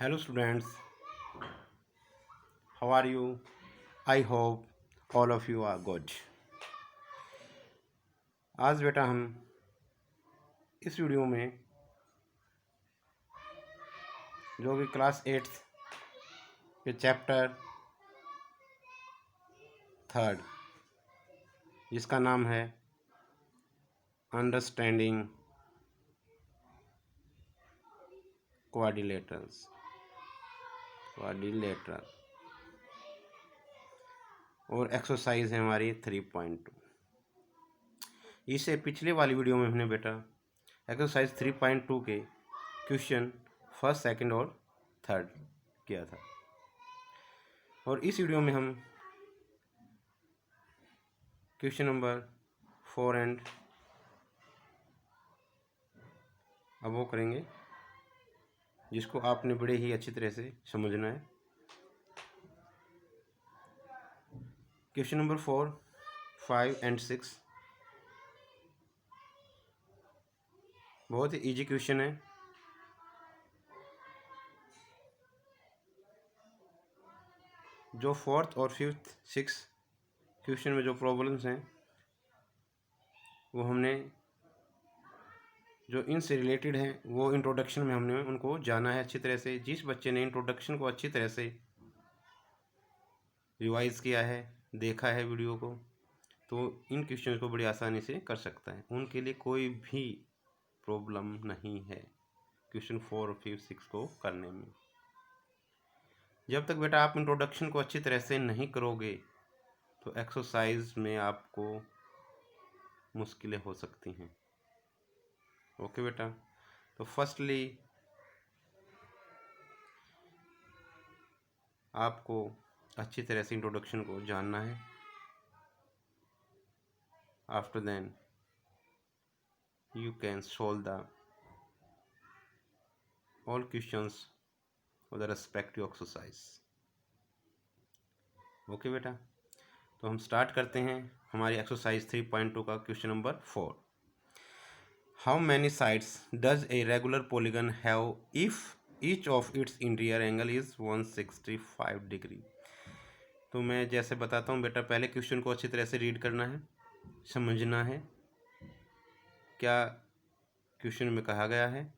Hello students, how are you? I hope all of you are good. आज बेटा हम इस वीडियो में जो कि क्लास 8 के चैप्टर 3 जिसका नाम है अंडरस्टैंडिंग क्वाड्रिलेटरल और एक्सरसाइज है हमारी 3.2। इससे पिछले वाली वीडियो में हमने बेटा एक्सरसाइज 3.2 के क्वेश्चन फर्स्ट, सेकंड और थर्ड किया था और इस वीडियो में हम क्वेश्चन नंबर 4 एंड अब वो करेंगे जिसको आपने बड़े ही अच्छी तरह से समझना है। क्वेश्चन नंबर 4, 5 एंड 6 बहुत ही इजी क्वेश्चन है। जो फोर्थ और फिफ्थ 6 क्वेश्चन में जो प्रॉब्लम्स हैं वो हमने जो इनसे रिलेटेड हैं वो इंट्रोडक्शन में हमने उनको जाना है अच्छी तरह से। जिस बच्चे ने इंट्रोडक्शन को अच्छी तरह से रिवाइज किया है, देखा है वीडियो को, तो इन क्वेश्चन को बड़ी आसानी से कर सकता है। उनके लिए कोई भी प्रॉब्लम नहीं है क्वेश्चन 4, 5, 6 को करने में। जब तक बेटा आप इंट्रोडक्शन को अच्छी तरह से नहीं करोगे तो एक्सरसाइज में आपको मुश्किलें हो सकती हैं। ओके बेटा, तो फर्स्टली आपको अच्छी तरह से इंट्रोडक्शन को जानना है। After then you can solve the all questions for the respective exercise। Okay बेटा, तो हम स्टार्ट करते हैं हमारी एक्सरसाइज 3.2 का question number 4। How many sides does a regular polygon have if each of its interior angle is 165 degree. तो मैं जैसे बताता हूँ बेटा, पहले क्वेश्चन को अच्छी तरह से रीड करना है, समझना है क्या क्वेश्चन में कहा गया है,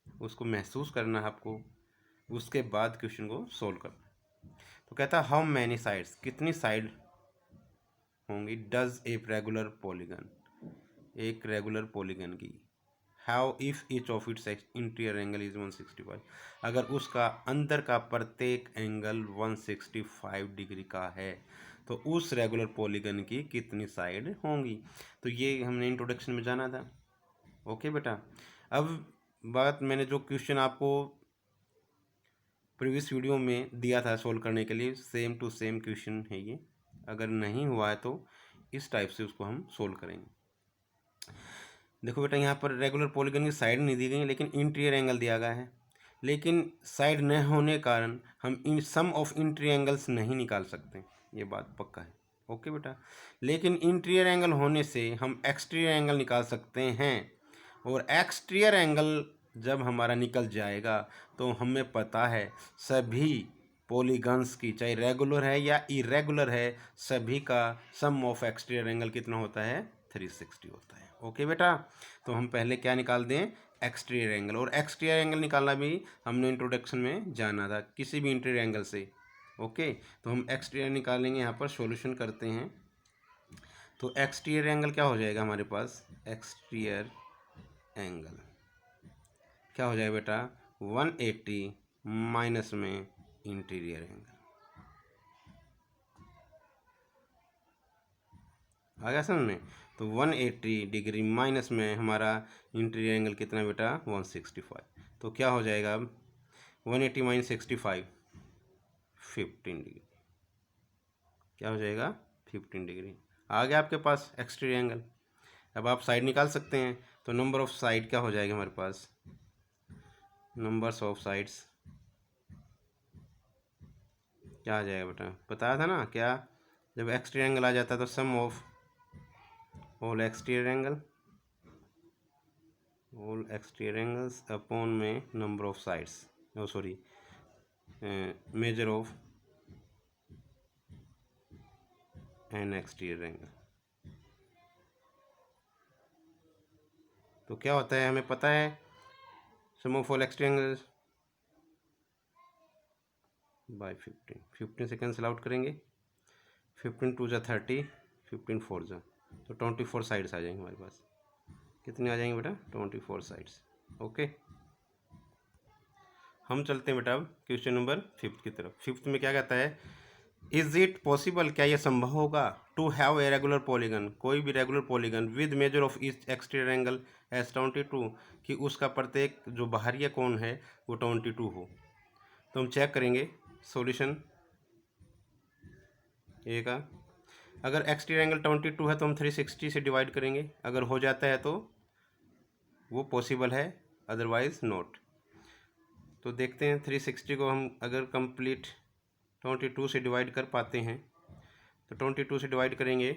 उसको महसूस करना है आपको, उसके बाद क्वेश्चन को सोल्व करना है। तो कहता है हाउ मैनी साइड्स, कितनी साइड होंगी, डज ए रेगुलर पॉलीगन, एक रेगुलर पॉलीगन की, how if each of its interior angle is 165, अगर उसका अंदर का प्रत्येक एंगल 165 डिग्री का है तो उस रेगुलर पॉलीगन की कितनी साइड होंगी। तो ये हमने इंट्रोडक्शन में जाना था। ओके बेटा, अब बात मैंने जो क्वेश्चन आपको प्रीवियस वीडियो में दिया था सोल्व करने के लिए, सेम टू सेम क्वेश्चन है ये। अगर नहीं हुआ है तो इस टाइप से उसको हम सोल्व करेंगे। देखो बेटा, यहाँ पर रेगुलर पॉलीगन की साइड नहीं दी गई लेकिन इंटीरियर एंगल दिया गया है, लेकिन साइड न होने कारण हम इन सम ऑफ इंटीरियर एंगल्स नहीं निकाल सकते, ये बात पक्का है। ओके बेटा, लेकिन इंटीरियर एंगल होने से हम एक्सटीरियर एंगल निकाल सकते हैं और एक्सटीरियर एंगल जब हमारा निकल जाएगा तो हमें पता है सभी पॉलीगन्स की, चाहे रेगुलर है या इरेगुलर है, सभी का सम ऑफ एक्सटीरियर एंगल कितना होता है, 360 होता है। ओके बेटा, तो हम पहले क्या निकाल दें, एक्सटीरियर एंगल। और एक्सटीरियर एंगल निकालना भी हमने इंट्रोडक्शन में जाना था किसी भी इंटीरियर एंगल से। ओके, तो हम एक्सटीरियर निकालेंगे, यहाँ पर सॉल्यूशन करते हैं। तो एक्सटीरियर एंगल क्या हो जाएगा हमारे पास, एक्सटीरियर एंगल क्या हो जाएगा बेटा, 180 माइनस में इंटीरियर एंगल। आ गया समझ में। तो 180 डिग्री माइनस में हमारा इंटीरियर एंगल कितना बेटा, 165। तो क्या हो जाएगा अब, 180 माइनस 65, 15 डिग्री। क्या हो जाएगा, 15 डिग्री। आ गया आपके पास एक्सटीरियर एंगल। अब आप साइड निकाल सकते हैं। तो नंबर ऑफ साइड क्या हो जाएगा हमारे पास, नंबर्स ऑफ साइड्स क्या आ जाएगा बेटा, बताया था ना क्या, जब एक्सटीरियर एंगल आ जाता है तो sum of all exterior angles upon में number of sides, sorry measure of an exterior angle. तो क्या होता है, हमें पता है sum of all exterior angles by 15 से कैंसिल आउट करेंगे, 15 टू जा 30, 15 फोर जा, तो 24 साइड्स आ जाएंगे हमारे पास। कितने आ जाएंगे बेटा? 24 साइड्स। ओके, हम चलते हैं बेटा अब क्वेश्चन नंबर 5 की तरफ। 5 में क्या कहता है, इज इट पॉसिबल, क्या यह संभव होगा, to have a regular polygon, कोई भी regular polygon with measure of each exterior angle as 22, कि उसका प्रत्येक जो बाहरी कोण है वो 22 हो। तो हम चेक करेंगे सॉल्यूशन ए का। अगर एक्सटीरियर एंगल 22 है तो हम 360 से डिवाइड करेंगे, अगर हो जाता है तो वो पॉसिबल है, अदरवाइज नॉट। तो देखते हैं 360 को हम अगर कंप्लीट 22 से डिवाइड कर पाते हैं तो 22 से डिवाइड करेंगे,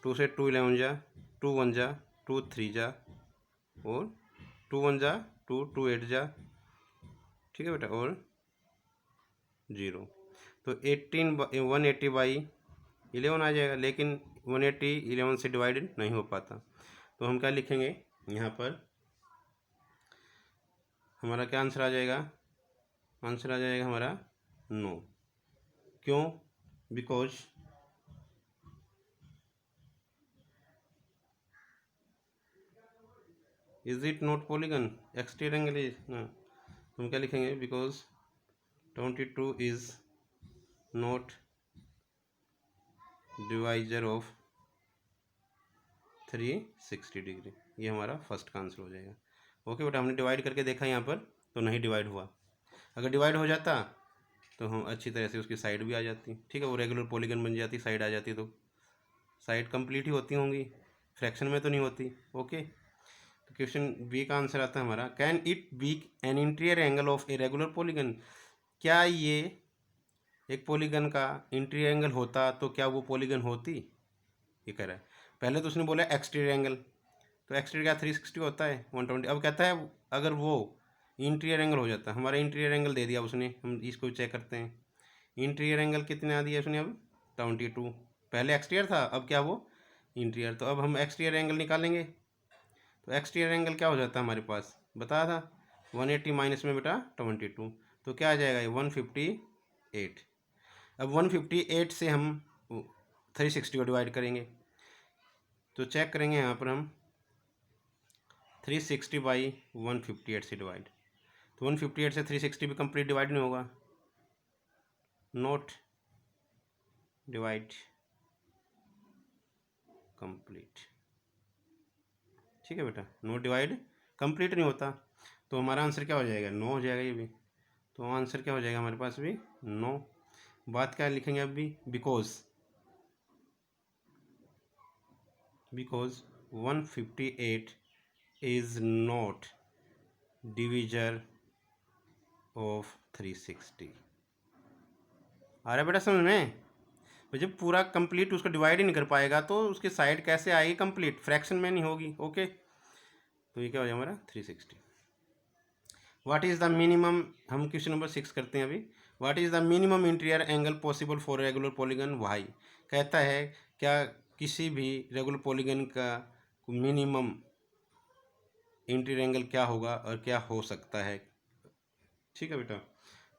2 से 2 11 जा, 2 1 जा, 2 3 जा, और 2 1 जा 2, 2 8 जा, ठीक है बेटा, और 0। तो 180 बाई 11 आ जाएगा, लेकिन 180 11 से डिवाइड नहीं हो पाता। तो हम क्या लिखेंगे यहाँ पर, हमारा क्या आंसर आ जाएगा, आंसर आ जाएगा हमारा नो। क्यों? Because is it not polygon, exterior angle is ना, हम क्या लिखेंगे, because 22 is not divisor of 360 degree. ये हमारा फर्स्ट का आंसर हो जाएगा। ओके बेटा, हमने डिवाइड करके देखा यहाँ पर तो नहीं डिवाइड हुआ, अगर डिवाइड हो जाता तो हम अच्छी तरह से उसकी साइड भी आ जाती, ठीक है, वो रेगुलर पॉलीगन बन जाती, साइड आ जाती, तो साइड कंप्लीट ही होती होंगी, फ्रैक्शन में तो नहीं होती। ओके, तो क्वेश्चन बी का आंसर आता है हमारा, can it be an interior angle of a regular polygon, क्या ये एक पॉलीगन का इंटीरियर एंगल होता तो क्या वो पॉलीगन होती, ये कह रहा है। पहले तो उसने बोला एक्सटीरियर एंगल, तो एक्सटीरियर क्या 360 होता है 120। अब कहता है अगर वो इंटीरियर एंगल हो जाता, हमारा इंटीरियर एंगल दे दिया उसने, हम इसको चेक करते हैं, इंटीरियर एंगल कितने आ दिया उसने, अब 22, पहले एक्सटीरियर था, अब क्या वो इंटीरियर। तो अब हम एक्सटीरियर एंगल निकालेंगे, तो एक्सटीरियर एंगल क्या हो जाता है हमारे पास, बताया था 180 माइनस में बेटा 22, तो क्या आ जाएगा ये 158। अब 158 से हम 360 को डिवाइड करेंगे, तो चेक करेंगे यहाँ पर हम 360 बाई 158 से डिवाइड, तो 158 से 360 भी कंप्लीट डिवाइड नहीं होगा, नॉट डिवाइड कंप्लीट, ठीक है बेटा, नॉट डिवाइड कंप्लीट नहीं होता, तो हमारा आंसर क्या हो जाएगा, नो हो जाएगा ये भी। तो आंसर क्या हो जाएगा हमारे पास भी, नो। बात क्या लिखेंगे अब भी, because 158 is not divisor of 360। आ रहा है बेटा समझ में? तो जब पूरा कंप्लीट उसको डिवाइड ही नहीं कर पाएगा तो उसकी साइड कैसे आएगी कंप्लीट, फ्रैक्शन में नहीं होगी। ओके, तो ये क्या हो जाएगा हमारा 360। व्हाट इज़ द मिनिमम, हम क्वेश्चन नंबर 6 करते हैं अभी। What is the minimum interior angle possible for regular polygon why, कहता है क्या किसी भी रेगुलर पॉलीगन का मिनिमम इंटीरियर एंगल क्या होगा और क्या हो सकता है, ठीक है बेटा।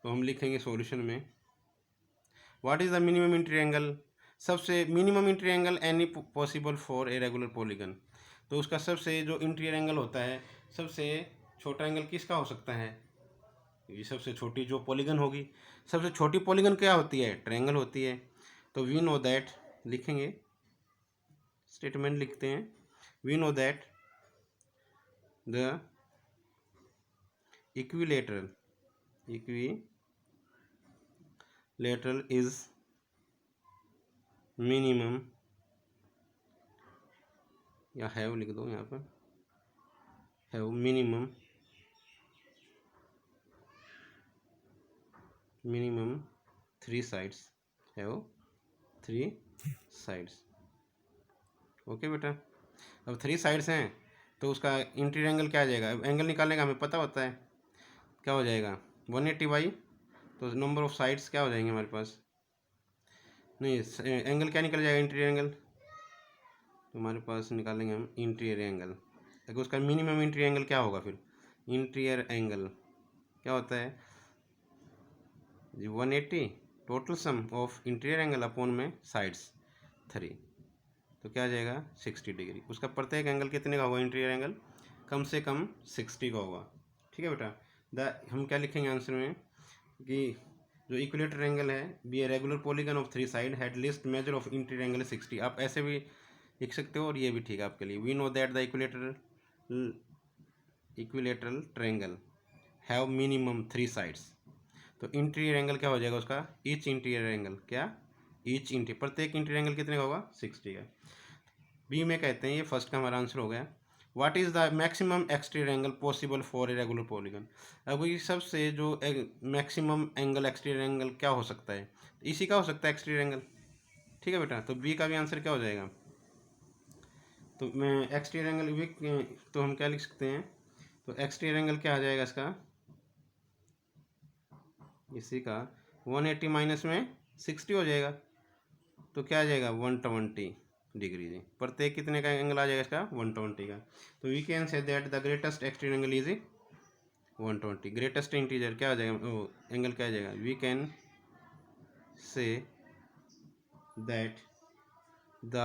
तो हम लिखेंगे सॉल्यूशन में, what is the minimum interior angle, सबसे minimum interior angle any possible for a regular polygon, तो उसका सबसे जो इंटीरियर एंगल होता है, सबसे छोटा एंगल किसका हो सकता है, ये सबसे छोटी जो पॉलीगन होगी, सबसे छोटी पॉलीगन क्या होती है, ट्रायंगल होती है। तो वी नो दैट, लिखेंगे स्टेटमेंट लिखते हैं, we know that the equilateral is minimum, या हैव लिख दो यहाँ पर, have minimum 3 sides, have 3 sides. Okay बेटा, अब 3 साइड्स हैं तो उसका इंटीरियर एंगल क्या आ जाएगा, अब एंगल निकालने का हमें पता होता है, क्या हो जाएगा 180 बाई तो नंबर ऑफ साइड्स क्या हो जाएंगे हमारे पास, नहीं एंगल क्या निकल जाएगा, इंटीरियर एंगल, तो हमारे पास निकालेंगे हम इंटीरियर एंगल। देखो उसका मिनिमम इंटीरियर एंगल क्या होगा फिर, इंटीरियर एंगल क्या होता है जी 180 total sum of interior angle upon में साइड्स 3, तो क्या आ जाएगा 60 डिग्री। उसका प्रत्येक एंगल कितने का होगा, इंटीरियर एंगल कम से कम 60 का होगा। ठीक है बेटा, हम क्या लिखेंगे आंसर में कि जो इक्विलेटर एंगल है be a regular polygon of 3 side had least measure of interior angle 60। आप ऐसे भी लिख सकते हो और ये भी ठीक है आपके लिए। We know that the equilateral triangle have minimum 3 sides. तो इंटीरियर एंगल क्या हो जाएगा उसका, ईच इंटीरियर एंगल क्या, ईच इंटीरियर प्रत्येक इंटीरियर एंगल कितने का होगा 60 का। बी में कहते हैं, ये फर्स्ट का हमारा आंसर हो गया। What is the maximum exterior angle possible for a regular polygon. अब ये सबसे जो मैक्सिमम एंगल एक्सटीरियर एंगल क्या हो सकता है, इसी का हो सकता है एक्सटीरियर एंगल। ठीक है बेटा, तो बी का भी आंसर क्या हो जाएगा, तो मैं एक्सटीरियर एंगल भी तो हम क्या लिख सकते हैं, तो एक्सटीरियर एंगल क्या आ जाएगा इसका, इसी का 180 माइनस में 60 हो जाएगा, तो क्या आ जाएगा 120 डिग्री जी। प्रत्येक कितने का एंगल आ जाएगा इसका 120 का। तो we can say that the greatest exterior angle is 120। Greatest integer क्या आ जाएगा, एंगल क्या आ जाएगा, we can say that the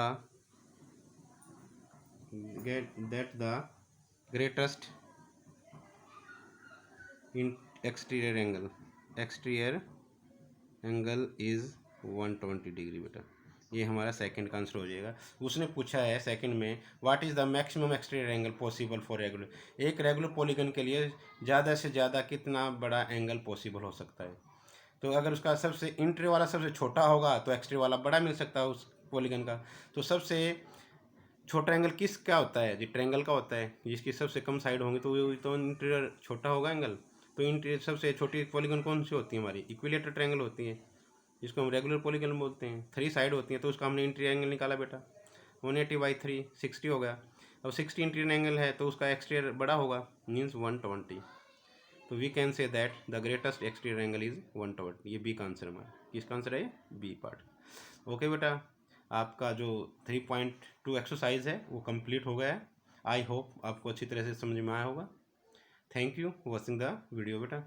greatest in exterior angle is 120 degree बेटा। ये हमारा सेकंड का आंसर हो जाएगा। उसने पूछा है सेकंड में what is the maximum exterior angle possible for regular, एक रेगुलर पॉलीगन के लिए ज़्यादा से ज़्यादा कितना बड़ा एंगल पॉसिबल हो सकता है। तो अगर उसका सबसे इंटीरियर वाला सबसे छोटा होगा तो एक्सटीरियर वाला बड़ा मिल सकता है उस पॉलीगन का। तो सबसे छोटा एंगल किस क्या होता है जी, ट्रायंगल का होता है, जिसकी सबसे कम साइड होंगी तो वो तो इंटीरियर छोटा होगा एंगल। तो इंटीरियर सबसे छोटी पॉलीगन कौन सी होती है हमारी, इक्विलेटर ट्रायंगल होती है, जिसको हम रेगुलर पॉलीगन बोलते हैं। 3 साइड होती हैं, तो उसका हमने इंटीरियर एंगल निकाला बेटा 180/3 60 हो गया। अब 60 इंटीरियर एंगल है तो उसका एक्सटीरियर बड़ा होगा, मीन्स 120। तो we can say that the greatest exterior angle is 120। ये बी का आंसर हमारा, किसका आंसर है, बी पार्ट। ओके बेटा, आपका जो 3.2 एक्सरसाइज है वो कंप्लीट हो गया है। आई होप आपको अच्छी तरह से समझ में आया होगा। Thank you watching the video बेटा।